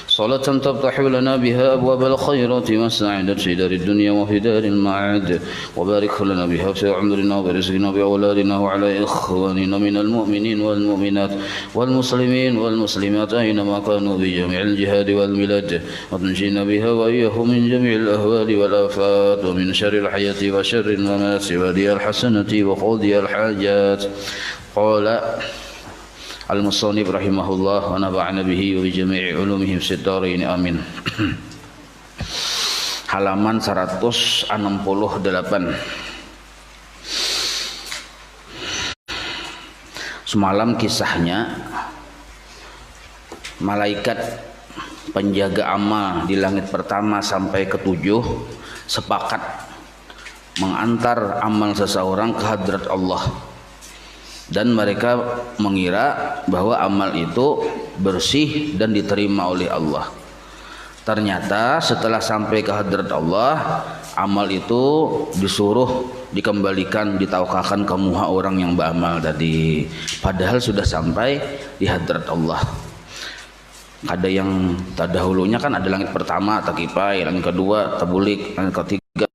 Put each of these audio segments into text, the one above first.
صلاة تفتح لنا بها أبواب الخيرات والسعادة في دار الدنيا وفي دار المعاد وبارك لنا بها في عمرنا ورزقنا بأولادنا وعلى إخواننا من المؤمنين والمؤمنات والمسلمين والمسلمات أينما كانوا بجميع الجهاد والبلاد وتنجينا بها وإياهم من جميع الأهوال والآفات ومن شر الحياة وشر الممات ودي الحسنة وقضي الحاجات. قال Al-Musannif rahimahullah wa nafa'ana bihi wa bi jami'i ulumihim fid dharain amin. Halaman 168. Semalam kisahnya malaikat penjaga amal di langit pertama sampai ke-7 sepakat mengantar amal seseorang ke hadrat Allah. Dan mereka mengira bahwa amal itu bersih dan diterima oleh Allah. Ternyata setelah sampai ke hadrat Allah, amal itu disuruh dikembalikan, ditaukakan ke muha orang yang beramal tadi. Padahal sudah sampai di hadrat Allah. Ada yang terdahulunya kan ada langit pertama takipai, langit kedua tabulik, langit ketiga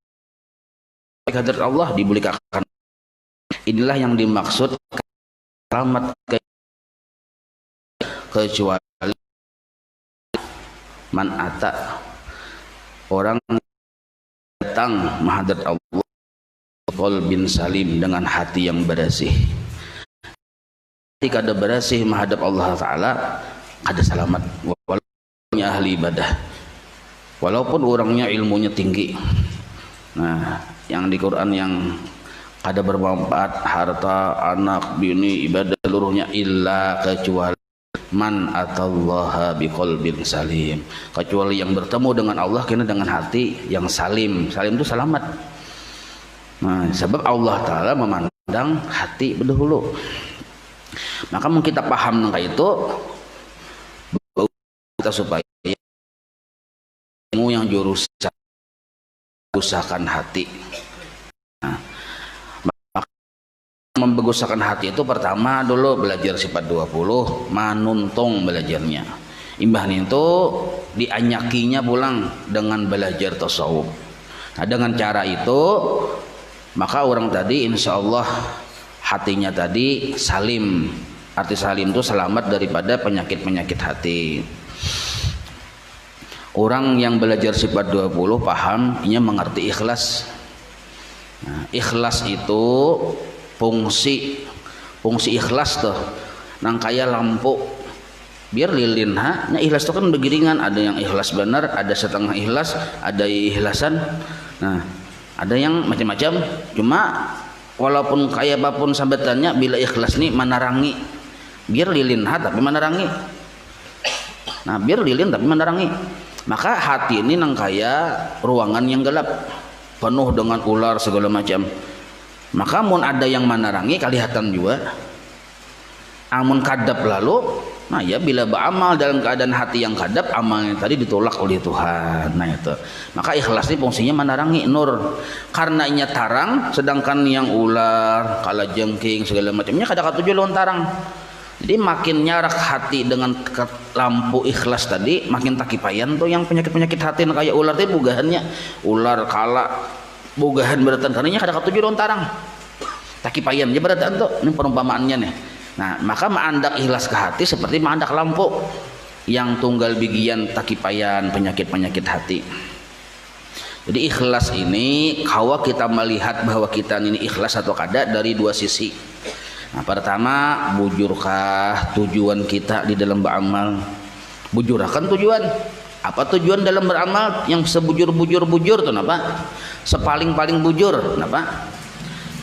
hadrat Allah dibulik akan. Inilah yang dimaksud selamat kecuali man ata, orang datang menghadap Allah qalbin salim, dengan hati yang bersih. Ketika ada bersih menghadap Allah Ta'ala, ada selamat walaupun ahli ibadah, walaupun orangnya ilmunya tinggi. Nah, yang di Quran yang ada bermanfaat, harta, anak, bini, ibadah seluruhnya, illa kecuali man atallaha biqalbin salim, kecuali yang bertemu dengan Allah kena dengan hati yang salim. Salim itu selamat. Nah, sebab Allah Ta'ala memandang hati berdahulu. Maka mau kita paham tentang itu kita supaya ilmu yang jurusan usahakan hati. Nah, membeguskan hati itu pertama dulu belajar sifat 20, manuntung belajarnya. Imbah itu dianyakinya pulang dengan belajar tasawuf. Nah, dengan cara itu maka orang tadi insya Allah hatinya tadi salim. Arti salim itu selamat daripada penyakit-penyakit hati. Orang yang belajar sifat 20 paham, ini mengerti ikhlas. Nah, ikhlas itu fungsi ikhlas tuh nang kaya lampu biar lilin nya ikhlas tuh kan begiringan, ada yang ikhlas benar, ada setengah ikhlas, ada ikhlasan. Nah, ada yang macam-macam. Cuma walaupun kaya apapun sambatannya, bila ikhlas nih menerangi, biar lilin tapi menerangi. Nah, biar lilin tapi menerangi. Maka hati ini nang kaya ruangan yang gelap penuh dengan ular segala macam. Maka mun ada yang menerangi kelihatan juga. Amun kadap lalu, nah ya bila beramal dalam keadaan hati yang kadap, amalnya tadi ditolak oleh Tuhan. Nah itu. Maka ikhlas ini fungsinya menerangi nur. Karena inya tarang, sedangkan yang ular, kalajengking segala macamnya kada katuju lawan tarang. Jadi makin nyarak hati dengan lampu ikhlas tadi, makin takipayan tuh yang penyakit-penyakit hati kayak ular tadi bugahannya. Ular, kala bogahan beratan karenanya kada katuju lawan tarang. Takipayan je beratan tuh, ini perumpamaannya nih. Nah, maka maandak ikhlas ke hati seperti maandak lampu yang tunggal bigian takipayan penyakit-penyakit hati. Jadi ikhlas ini kawa kita melihat bahwa kita ini ikhlas atau kada dari dua sisi. Nah, pertama, bujurkah tujuan kita di dalam beramal? Bujurkan tujuan. Apa tujuan dalam beramal? Yang sebujur-bujur tuh napa? Sepaling-paling bujur napa?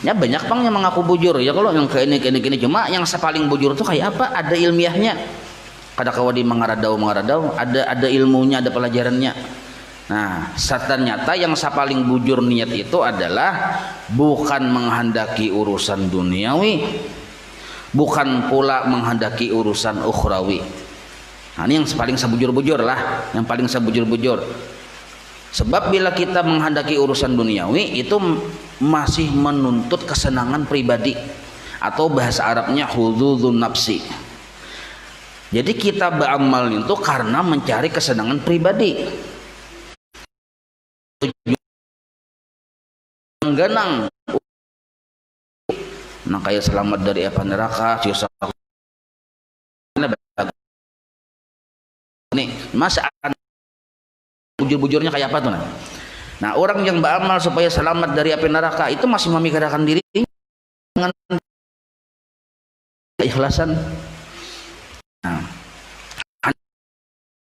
Ya banyak pang yang mengaku bujur ya, kalau yang kayak ini cuma yang sepaling bujur tuh kayak apa? Ada ilmiahnya. Kada kawadi mengaradau, ada ilmunya, ada pelajarannya. Nah, ternyata yang sepaling bujur niat itu adalah bukan menghendaki urusan duniawi, bukan pula menghendaki urusan ukhrawi. Nah, ini yang paling sebujur-bujur lah, yang paling sebujur-bujur. Sebab bila kita menghendaki urusan duniawi itu masih menuntut kesenangan pribadi, atau bahasa Arabnya hudzudzun nafsi. Jadi kita beramal itu karena mencari kesenangan pribadi. Mengganang nah kayak selamat dari api neraka, nih masa bujur-bujurnya kayak apa tuh nah orang yang beramal supaya selamat dari api neraka itu masih memikirkan diri dengan keikhlasan. Nah,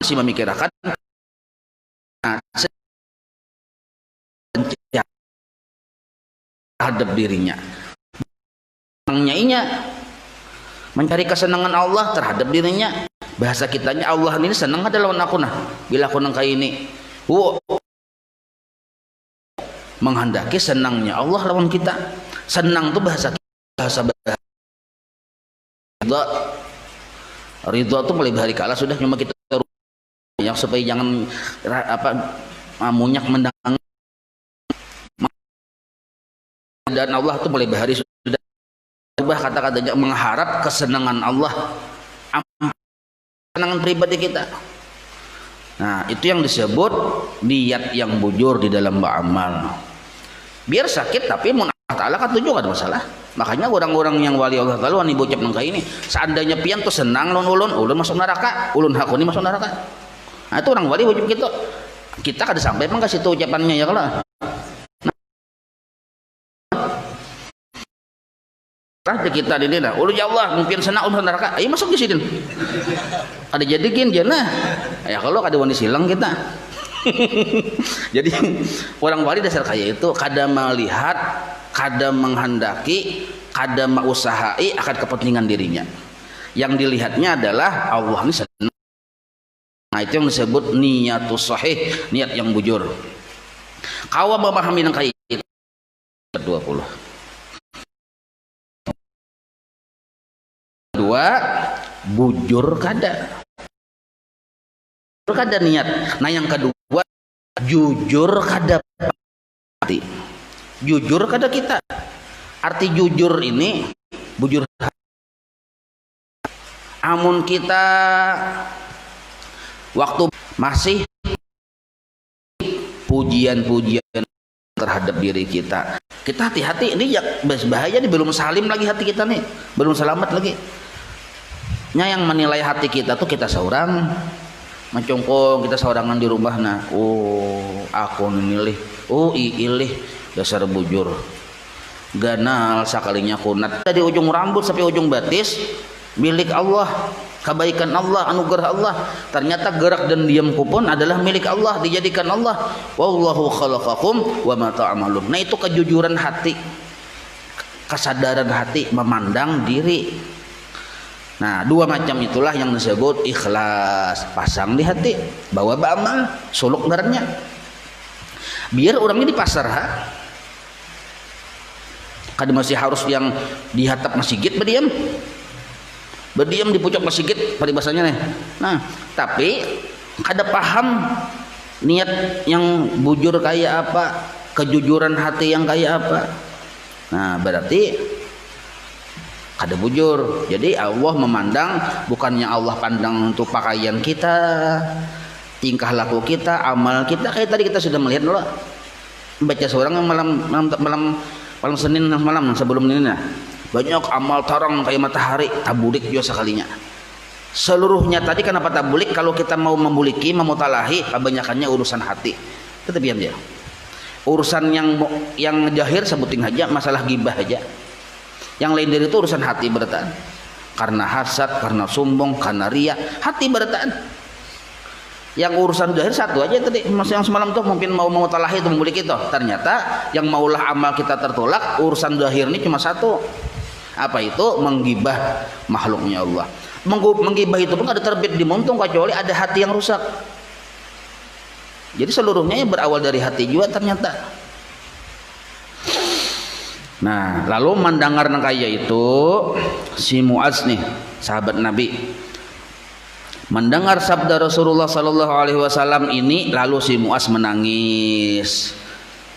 masih memikirkan terhadap dirinya, mencari kesenangan Allah terhadap dirinya. Bahasa kitanya Allah ini senang ada lawan aku nah bila aku nang kayak ini menghendaki senangnya Allah lawan kita. Senang tuh bahasa ridho tuh mulai hari kala sudah cuma kita yang supaya jangan munyak mendang dan Allah tuh mulai bahari sudah ubah kata-katanya mengharap kesenangan Allah, kesenangan pribadi kita. Nah itu yang disebut niat yang bujur di dalam beramal. Biar sakit tapi mun Allah Ta'ala kan tujuh ada masalah. Makanya orang-orang yang wali Allah Ta'ala wani bocap nang ini seandainya pian tuh senang ulun masuk neraka, ulun hakuni masuk neraka. Nah itu orang wali bocap gitu. Kita kada sampai emang kasih tuh ucapannya ya kalau. Nah kita di sini, ulun ya Allah mungkin senang ulun neraka, ayo masuk di sini. Ada jadikin jana. Ya kalau kada wani silang kita. Jadi orang wali dasar kaya itu kada melihat, kada menghendaki, kada mengusahai akan kepentingan dirinya. Yang dilihatnya adalah Allah ini senang. Nah itu yang disebut niatus sahih, niat yang bujur. Kau memahami yang kaya itu 20. Dua, bujur kada niat. Nah yang kedua, jujur kada hati. Jujur kada kita. Arti jujur ini bujur. Amun kita waktu masih pujian-pujian terhadap diri kita, kita hati-hati ini ya bahaya nih, belum salim lagi hati kita nih, belum selamat lagi. Yang menilai hati kita tuh kita seorang mencongkong, kita seorangan di rumah nah aku nilih ilih dasar bujur ganal sakalinya kunat dari ujung rambut sampai ujung batis milik Allah, kebaikan Allah, anugerah Allah. Ternyata gerak dan diamku pun adalah milik Allah, dijadikan Allah. Wallahu khalaqakum wa ma ta'malun. Nah itu kejujuran hati, kesadaran hati memandang diri. Nah dua macam itulah yang disebut ikhlas, pasang di hati, bawa beramal, suluk darahnya. Biar orangnya di pasar kada masih harus yang di hatap masjid berdiam di pucuk masjid paribasanya nih. Nah tapi kada paham niat yang bujur kayak apa, kejujuran hati yang kayak apa. Nah berarti kada bujur. Jadi Allah memandang, bukannya Allah pandang untuk pakaian kita, tingkah laku kita, amal kita. Kayak tadi kita sudah melihat dulu baca seorang yang malam Senin malam sebelum ini nah, banyak amal tarang kayak matahari, tabulik juga sekalinya. Seluruhnya tadi kenapa tabulik? Kalau kita mau membuliki, memutalahi, kebanyakannya urusan hati. Tetapi dia urusan yang jahir sebutin aja, masalah gibah aja. Yang lain dari itu urusan hati bertaan. Karena hasad, karena sombong, karena riya, hati bertaan. Yang urusan zahir satu aja tadi, yang semalam tuh mungkin mau talahi itu memiliki itu. Ternyata yang maulah amal kita tertolak, urusan zahir ini cuma satu. Apa itu? Menggibah makhluknya Allah. Menggibah itu pun ada terbit di muntung kecuali ada hati yang rusak. Jadi seluruhnya yang berawal dari hati juga ternyata. Nah, lalu mendengar kaya itu si Muaz nih, sahabat Nabi, mendengar sabda Rasulullah sallallahu alaihi wasallam ini, lalu si Muaz menangis.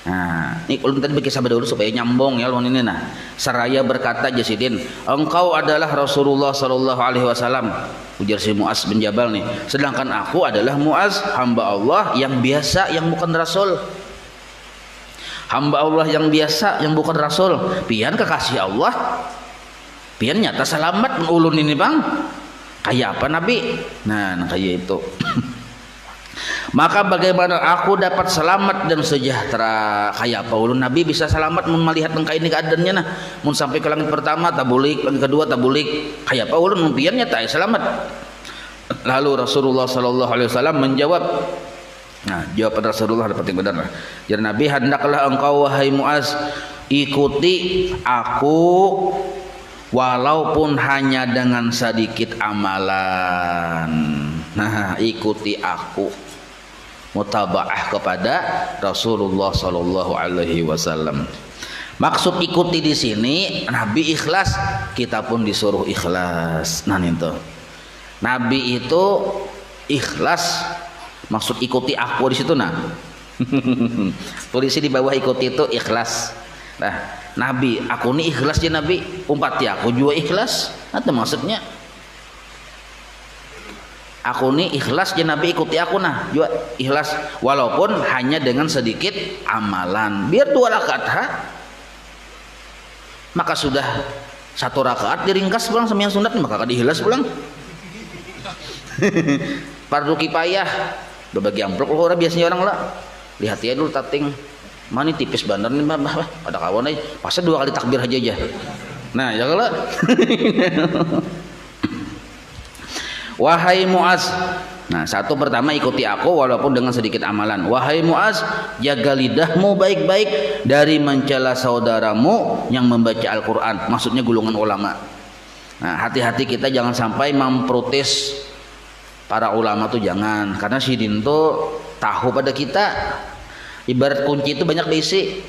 Nah, ini ulun tadi bagi sahabat dulu supaya nyambung ya ulun ini. Nah, seraya berkata Jasidin, engkau adalah Rasulullah sallallahu alaihi wasallam. Ujar si Muaz bin Jabal nih. Sedangkan aku adalah Muaz, hamba Allah yang biasa yang bukan rasul. Hamba Allah yang biasa yang bukan rasul. Pian kekasih Allah. Pian nyata selamat ulun ini, Bang. Kayak apa Nabi? Nah, kayak itu. Maka bagaimana aku dapat selamat dan sejahtera? Kayak apa ulun Nabi bisa selamat melihat engkau ini keadaannya nah. Mun sampai ke langit pertama tabulik, langit kedua tabulik. Kayak apa ulun mimpiannya tak selamat. Lalu Rasulullah sallallahu alaihi wasallam menjawab. Nah, jawaban Rasulullah dapat yang benar. Jadi Nabi, hendaklah engkau wahai Muaz ikuti aku walaupun hanya dengan sedikit amalan. Nah, ikuti aku. Mutabaah kepada Rasulullah sallallahu alaihi wasallam. Maksud ikuti di sini Nabi ikhlas, kita pun disuruh ikhlas. Nah itu. Nabi itu ikhlas. Maksud ikuti aku di situ nah. Tulis di bawah ikuti itu ikhlas. Nah, Nabi, aku ini ikhlas ya Nabi, umpati aku juga ikhlas. Itu maksudnya. Aku ini ikhlas ya Nabi, ikuti aku nah juga ikhlas walaupun hanya dengan sedikit amalan. Biar 2 rakaat maka sudah 1 rakaat diringkas pulang sama yang sunat maka dihilas pulang. Fardu kifayah berbagi amplop orang biasanya orang lah. Lihat ya dulu tating. Mana tipis bandar nih pada kawan aja. Pasnya 2 kali takbir aja. Nah, ya kalau wahai Muaz. Nah, satu pertama ikuti aku walaupun dengan sedikit amalan. Wahai Muaz, jaga lidahmu baik-baik dari mencela saudaramu yang membaca Al-Qur'an. Maksudnya golongan ulama. Nah, hati-hati kita jangan sampai memprotes para ulama tuh jangan, karena sidin tuh tahu pada kita. Ibarat kunci itu banyak diisi.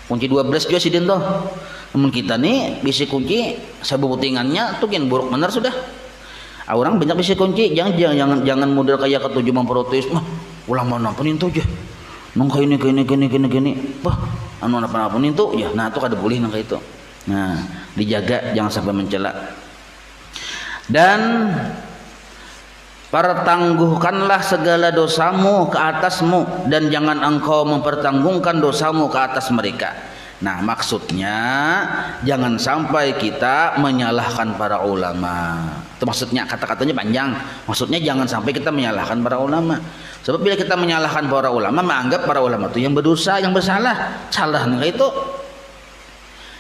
Kunci 12 juga sidin tuh. Namun kita nih bisi kunci sebutingannya tuh yang buruk benar sudah. Orang banyak bisa kunci, jangan model kayak ketujuh memprotes. Wah, ulama nampanin tuh aja. Nong kayak ini. Wah, anu nampanin tuh ya. Nah, itu kada boleh nang kayak itu. Nah, dijaga jangan sampai mencela. Dan pertangguhkanlah segala dosamu ke atasmu dan jangan engkau mempertanggungkan dosamu ke atas mereka. Nah, maksudnya jangan sampai kita menyalahkan para ulama. Itu maksudnya, kata-katanya panjang. Maksudnya jangan sampai kita menyalahkan para ulama. Sebab bila kita menyalahkan para ulama, menganggap para ulama itu yang berdosa, yang bersalah. Salah nih itu.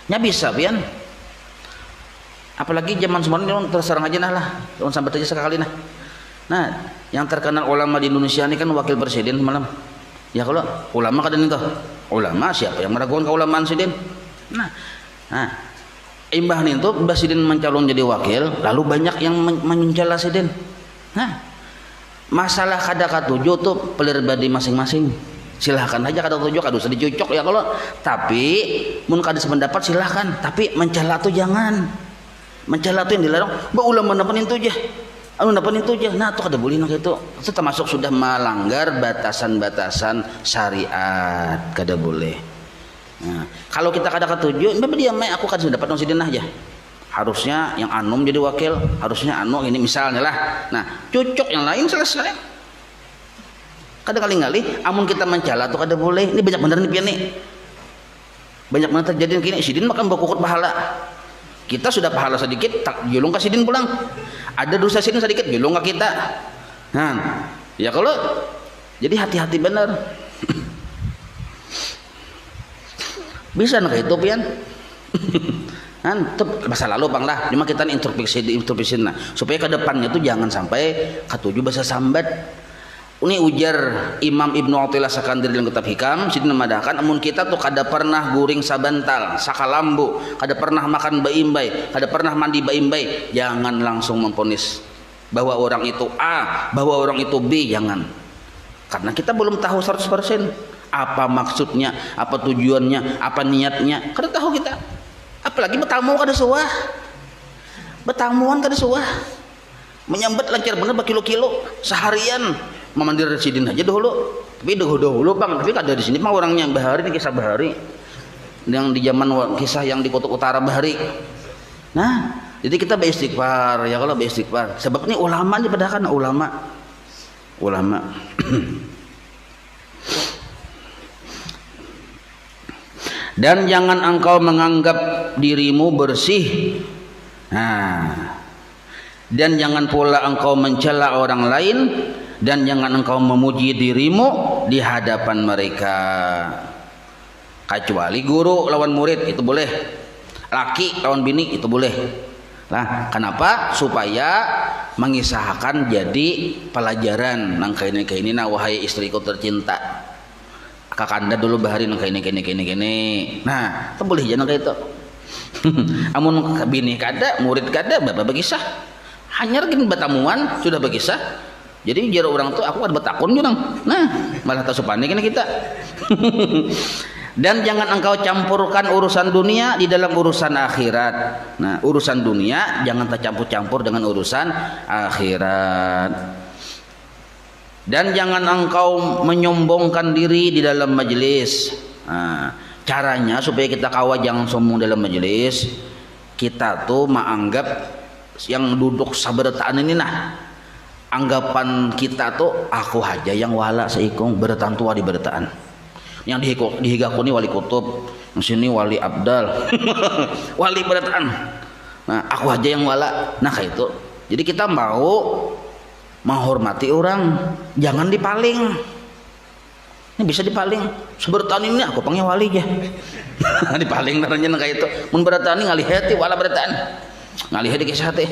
Nya bisa pian. Apalagi zaman sekarang terserang aja nah lah. Jangan sampai aja sekali nah. Nah, yang terkenal ulama di Indonesia ini kan wakil presiden malam. Ya kalau ulama kadang itu. Ulama siapa yang meragukan keulamaan sidin? Nah, imbah nih tuh Mbah Sidin mencalon jadi wakil, lalu banyak yang mencela Sidin. Nah, masalah kada katujuh tuh pribadi masing-masing. Silahkan aja kada tujuh, kada usah dicucok ya kalau. Tapi mun kada sependapat silahkan, tapi mencela tuh jangan. Mencela tuh yang dilarang. Mbak ulama napanin tuh aja. Anu napanin tuh aja. Nah, tuh kada boleh nang itu. Itu termasuk sudah melanggar batasan-batasan syariat, kada boleh. Nah, kalau kita kada ketujuh, mbak dia aku kan sudah dapat sidin aja. Harusnya yang anum jadi wakil, harusnya anu ini misalnya lah. Nah, cocok yang lain selesai. Kada kali-kali, amun kita mencela tuh kada boleh. Ini banyak bener nih pian nih. Banyak bener terjadi kini sidin makan bakukut pahala. Kita sudah pahala sedikit, tak julung ke sidin pulang. Ada dosa sidin sedikit, julung ke kita. Nah, ya kalau jadi hati-hati bener. Bisa nak itu pian. Kan masa lalu bang lah, cuma kita introspeksi nah supaya ke depannya tuh jangan sampai ketujuh bahasa sambat. Ini ujar Imam Ibnu Athilah Sakandari dalam kitab Hikam, sidin memadahkan amun kita tuh kada pernah guring sabantal, sakalambu, kada pernah makan baimbai, kada pernah mandi baimbai, jangan langsung memponis bahwa orang itu A, bahwa orang itu B, jangan. Karena kita belum tahu 100% apa maksudnya, apa tujuannya, apa niatnya, kada tahu kita. Apalagi bertamu kada suah, bertamuan kada suah, menyambat lancar bener berkilo-kilo seharian. Memandir sidin aja dulu. Tapi dahulu Bang, tapi kada di sini Bang orangnya Bahari ini kisah Bahari. Yang di zaman kisah yang di kutub utara Bahari. Nah, jadi kita beristighfar ya kalau beristighfar. Sebab ini ulama aja padahal kan ulama. Dan jangan engkau menganggap dirimu bersih. Nah, dan jangan pula engkau mencela orang lain, dan jangan engkau memuji dirimu di hadapan mereka. Kecuali guru lawan murid itu boleh, laki lawan bini itu boleh. Nah, kenapa? Supaya mengisahkan jadi pelajaran nang kaini nah wahai istriku tercinta. Kakanda dulu Bahari nang kaini. Nah, itu boleh jangan kayak itu. Amun bini kada, murid kada, bapak berkisah. Hanya gini batamuan sudah berkisah. Jadi jero orang tuh aku ada betakun juga. Nah, malah tak panik ini kita. Dan jangan engkau campurkan urusan dunia di dalam urusan akhirat. Nah, urusan dunia jangan tercampur-campur dengan urusan akhirat. Dan jangan engkau menyombongkan diri di dalam majelis. Nah, caranya supaya kita kawa jangan sombong dalam majelis, kita tuh menganggap yang duduk sabertaan ini nah, anggapan kita tuh aku aja yang wala seikung bertaan tua di bertaan. Yang dihigaku ini wali kutub, yang sini wali abdal, wali bertaan. Nah, aku aja yang wala. Nah, kayak itu. Jadi kita mau menghormati orang, jangan dipaling. Ini bisa dipaling. Sebertaan ini aku panggil wali aja. Dipaling naranya kayak itu. Mun bertaan ini ngalih hati wala bertaan. Ngalih hati kisah hati.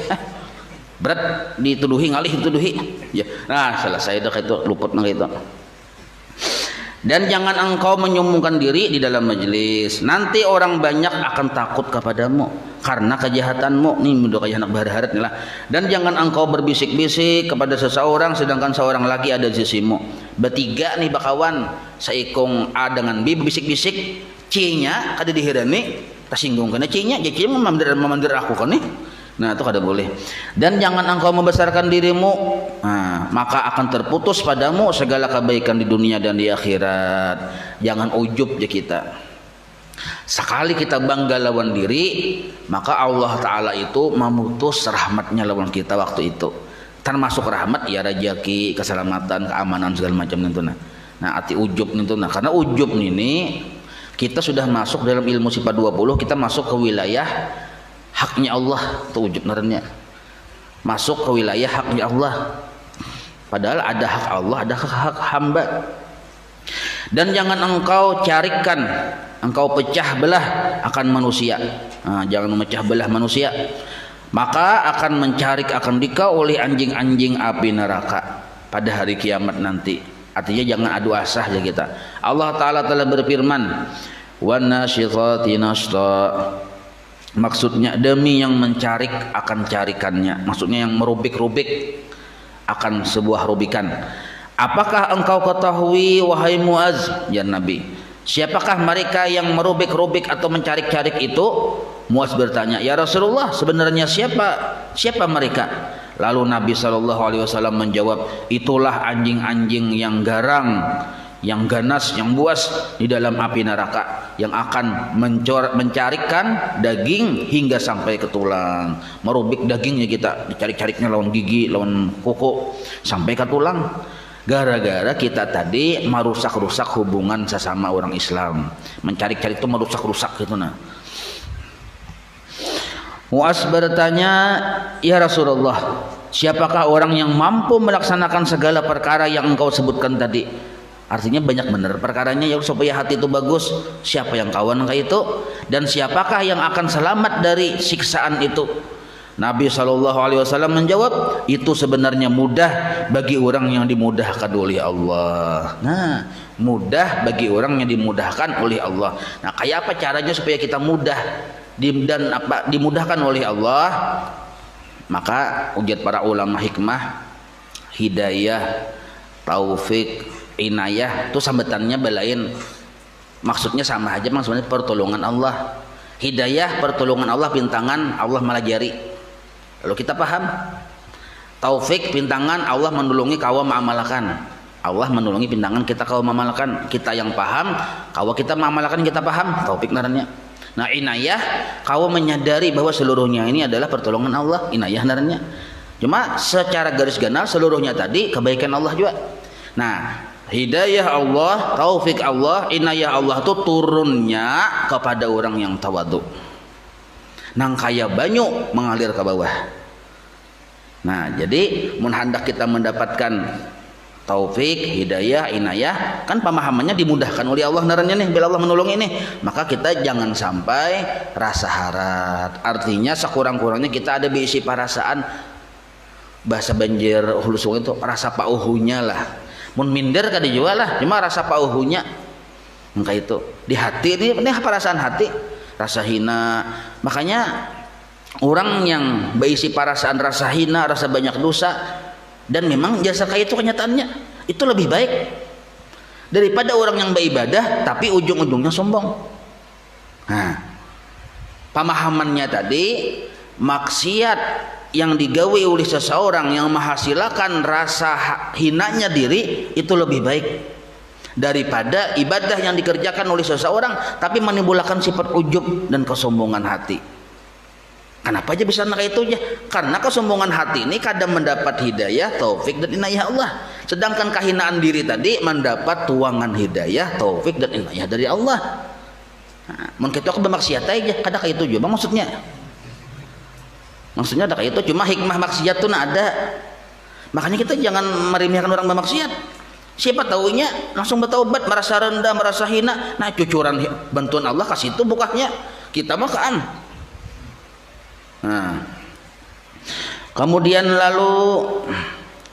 Berat dituduhi ngalih dituduhi. Ya. Nah, selesai dah kayak itu luput nang itu. Dan jangan engkau menyombongkan diri di dalam majelis. Nanti orang banyak akan takut kepadamu karena kejahatanmu. Nih mudah kayak anak berharap nih lah. Dan jangan engkau berbisik-bisik kepada seseorang sedangkan seorang lagi ada di sisimu. Bertiga nih bakawan, seikung A dengan B berbisik-bisik. C-nya kada dihirani, tersinggung karena C-nya, ya C-nya memandir aku kan nih. Nah, itu kada boleh. Dan jangan engkau membesarkan dirimu, nah, maka akan terputus padamu segala kebaikan di dunia dan di akhirat. Jangan ujub ya kita. Sekali kita bangga lawan diri, maka Allah Ta'ala itu memutus rahmatnya lawan kita waktu itu. Termasuk rahmat ya rezeki, keselamatan, keamanan segala macam itu nah. Nah, arti ujub itu nah, karena ujub ini kita sudah masuk dalam ilmu sifat 20, kita masuk ke wilayah haknya Allah, itu ujub naranya. Masuk ke wilayah haknya Allah. Padahal ada hak Allah, ada hak hamba. Dan jangan engkau carikan, engkau pecah belah akan manusia. Nah, jangan memecah belah manusia. Maka akan mencarik akan dikau oleh anjing-anjing api neraka pada hari kiamat nanti. Artinya jangan adu asah ya kita. Allah Ta'ala telah berfirman, wan nasyithati nashta. Maksudnya demi yang mencarik akan carikannya, maksudnya yang merubik-rubik akan sebuah rubikan. Apakah engkau ketahui wahai Muaz, ya Nabi, siapakah mereka yang merubik-rubik atau mencari-cari itu? Muaz bertanya, ya Rasulullah, sebenarnya siapa mereka? Lalu Nabi SAW menjawab, itulah anjing-anjing yang garang, yang ganas, yang buas di dalam api neraka, yang akan mencarikan daging hingga sampai ke tulang, merubik dagingnya kita, dicari-cariknya lawan gigi, lawan kuku sampai ke tulang. Gara-gara kita tadi merusak-rusak hubungan sesama orang Islam, mencari-cari itu merusak-rusak gitu nah. Muaz bertanya, ya Rasulullah, siapakah orang yang mampu melaksanakan segala perkara yang engkau sebutkan tadi? Artinya banyak benar perkaranya ya, supaya hati itu bagus. Siapa yang kawan kayak itu, dan siapakah yang akan selamat dari siksaan itu? Nabi SAW menjawab, itu sebenarnya mudah bagi orang yang dimudahkan oleh Allah. Nah, mudah bagi orang yang dimudahkan oleh Allah. Nah, kayak apa caranya supaya kita mudah dan dimudahkan oleh Allah? Maka ujian para ulama hikmah, hidayah, taufik, inayah itu sambetannya belain, maksudnya sama aja, maksudnya pertolongan Allah. Hidayah pertolongan Allah, pintangan Allah melajari lalu kita paham. Taufik pintangan Allah menolongi kawa mengamalkan. Allah menolongi pindangan kita kau mamalkan, kita yang paham kau kita mamalkan kita paham taufik narannya. Nah inayah kau menyadari bahwa seluruhnya ini adalah pertolongan Allah, inayah narannya. Cuma secara garis ganal seluruhnya tadi kebaikan Allah juga. Nah hidayah Allah, taufik Allah, inayah Allah itu turunnya kepada orang yang tawadhu. Nang kaya banyu mengalir ke bawah. Nah jadi mun hendak kita mendapatkan taufik, hidayah, inayah, kan pemahamannya dimudahkan oleh Allah narannya nih, bila Allah menolong ini, maka kita jangan sampai rasa harap. Artinya sekurang-kurangnya kita ada bisi perasaan, bahasa banjir hulu sungai itu rasa pauhunya lah. Mun minder kan dijual lah, cuma rasa pauhunya, maka itu di hati ini perasaan hati, rasa hina. Makanya orang yang berisi perasaan rasa hina, rasa banyak dosa, dan memang jasa kayak itu kenyataannya itu lebih baik daripada orang yang beribadah tapi ujung-ujungnya sombong. Nah, pemahamannya tadi maksiat yang digawe oleh seseorang yang menghasilkan rasa hinanya diri itu lebih baik daripada ibadah yang dikerjakan oleh seseorang tapi menimbulkan sifat ujub dan kesombongan hati. Kenapa aja bisa kayak itu aja? Karena kesombongan hati ini kadang mendapat hidayah, taufik dan inayah Allah. Sedangkan kehinaan diri tadi mendapat tuangan hidayah, taufik dan inayah dari Allah. Nah, mungkin aku bermaksiat aja, kada kayak itu juga maksudnya. Maksudnya ada kayak itu, cuma hikmah maksiat tuh ada. Makanya kita jangan meremehkan orang bermaksiat. Siapa tahunya langsung bertaubat, merasa rendah, merasa hina. Nah, cucuran bantuan Allah kasih itu bukanya. Kita mah kan. Nah, kemudian lalu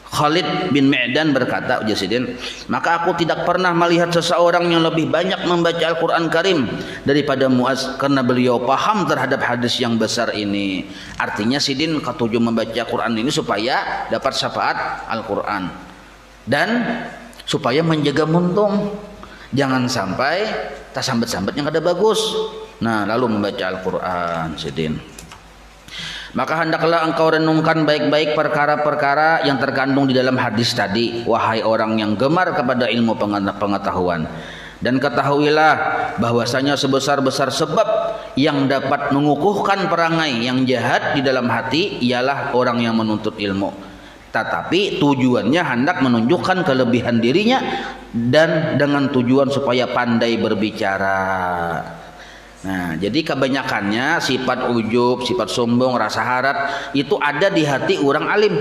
Khalid bin Mi'dan berkata, Jasidin, maka aku tidak pernah melihat seseorang yang lebih banyak membaca Al-Quran Karim daripada Muaz, karena beliau paham terhadap hadis yang besar ini. Artinya Sidin ketujuh membaca Quran ini supaya dapat syafaat Al-Quran dan supaya menjaga muntung, jangan sampai tak sambat-sambat yang ada bagus. Nah, lalu membaca Al-Quran Sidin. Maka hendaklah engkau renungkan baik-baik perkara-perkara yang terkandung di dalam hadis tadi, wahai orang yang gemar kepada ilmu pengetahuan. Dan ketahuilah bahwasanya sebesar-besar sebab yang dapat mengukuhkan perangai yang jahat di dalam hati ialah orang yang menuntut ilmu. Tetapi tujuannya hendak menunjukkan kelebihan dirinya dan dengan tujuan supaya pandai berbicara. Nah, jadi kebanyakannya sifat ujub, sifat sombong, rasa harap itu ada di hati orang alim,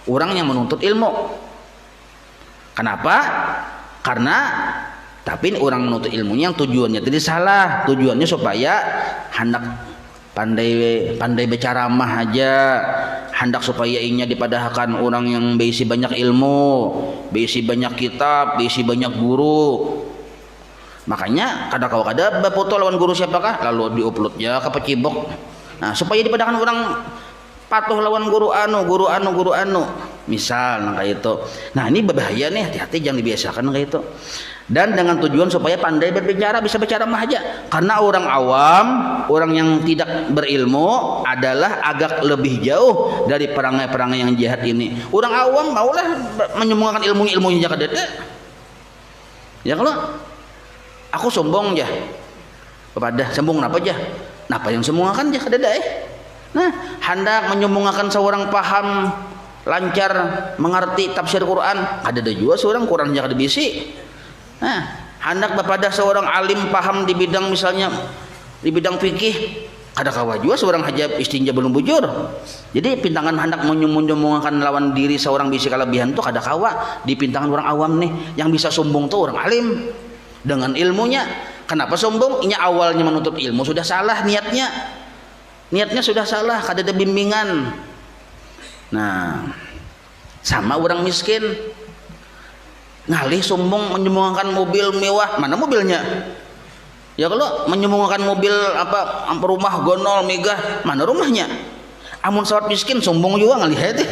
orang yang menuntut ilmu. Kenapa? Karena tapi orang menuntut ilmunya yang tujuannya tadi salah, tujuannya supaya hendak pandai berceramah aja, hendak supaya inya dipadahkan orang yang berisi banyak ilmu, berisi banyak kitab, berisi banyak guru. Makanya kada berfoto lawan guru siapakah lalu diuploadnya ke pecibok. Nah, supaya dipadahkan orang patuh lawan guru anu misal kayak itu. Nah, ini berbahaya nih, hati-hati jangan dibiasakan kayak itu. Dan dengan tujuan supaya pandai berbicara, bisa bicara mah aja. Karena orang awam, orang yang tidak berilmu adalah agak lebih jauh dari perangai-perangai yang jahat ini. Orang awam maulah menyembunyikan ilmunya jaga dede. Ya kalau aku sombong ya, kepada sombong apa aja? Napa yang sombongakan ya kada Nah, hendak menyembungakan seorang paham lancar mengerti tafsir Quran, ada juga seorang Quran yang kada bisi. Nah, hendak kepada seorang alim paham di bidang misalnya di bidang fikih, kada kawa juga seorang hajab istinja belum bujur. Jadi pintangan hendak menyembungakan lawan diri seorang bisi kelebihan tuh kada kawa di pintangan orang awam nih. Yang bisa sombong tuh orang alim dengan ilmunya. Kenapa sombong? Ini awalnya menuntut ilmu sudah salah niatnya sudah salah, kada ada bimbingan. Nah, sama orang miskin ngalih sombong menyembunyikan mobil mewah, mana mobilnya? Ya kalau menyembunyikan mobil apa rumah gonol megah, mana rumahnya? Amun sahabat miskin sombong juga ngalih teh.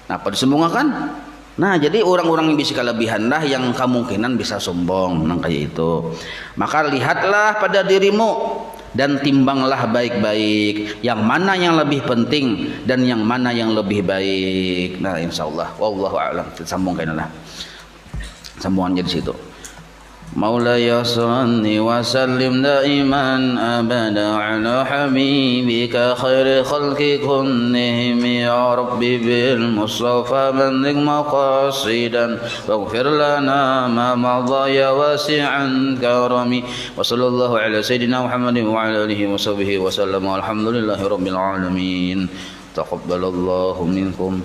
Apa disembunyikan? Nah, jadi orang-orang yang bisa kelebihan lah yang kemungkinan bisa sombong nang kayak itu. Maka lihatlah pada dirimu dan timbanglah baik-baik yang mana yang lebih penting dan yang mana yang lebih baik. Nah, insyaallah wallahu a'lam. Kita sambungkan lah. Sambungannya di situ. مولاي صل وسلم دائما أبدا على حبيبك خير خلق كلهم يا ربي بالمصطفى بلغ مقاصدا واغفر لنا ما مضى يا واسع كرمي وصلى الله على سيدنا محمد وعلى آله وصحبه وسلم والحمد لله رب العالمين تقبل الله منكم